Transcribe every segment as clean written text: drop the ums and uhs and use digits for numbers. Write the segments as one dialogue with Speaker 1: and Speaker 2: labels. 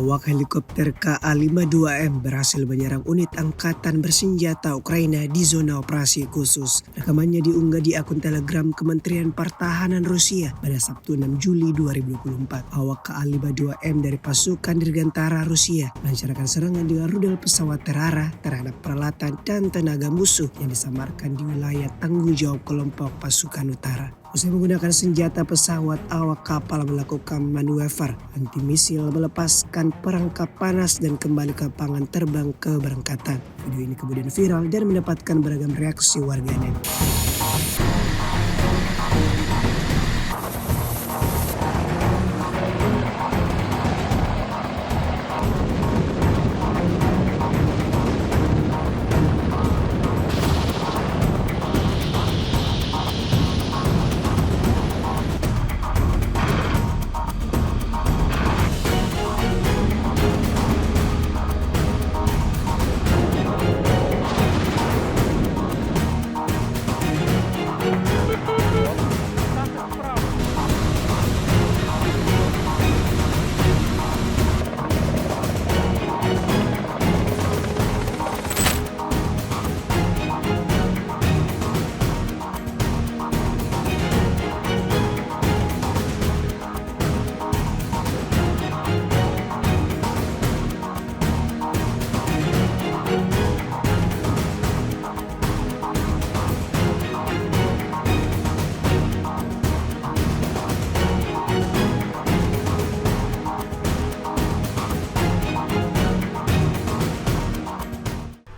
Speaker 1: Awak helikopter KA-52M berhasil menyerang unit angkatan bersenjata Ukraina di zona operasi khusus. Rekamannya diunggah di akun Telegram Kementerian Pertahanan Rusia pada Sabtu 6 Juli 2024. Awak KA-52M dari pasukan dirgantara Rusia melancarkan serangan dengan rudal pesawat terarah terhadap peralatan dan tenaga musuh yang disamarkan di wilayah tanggung jawab kelompok pasukan utara. Usai menggunakan senjata pesawat, awak kapal melakukan manuver anti-misil, melepaskan perangkap panas dan kembali ke lapangan terbang keberangkatan. Video ini kemudian viral dan mendapatkan beragam reaksi warganet.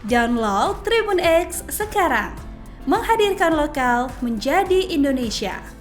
Speaker 2: Download Tribun X sekarang, menghadirkan lokal menjadi Indonesia.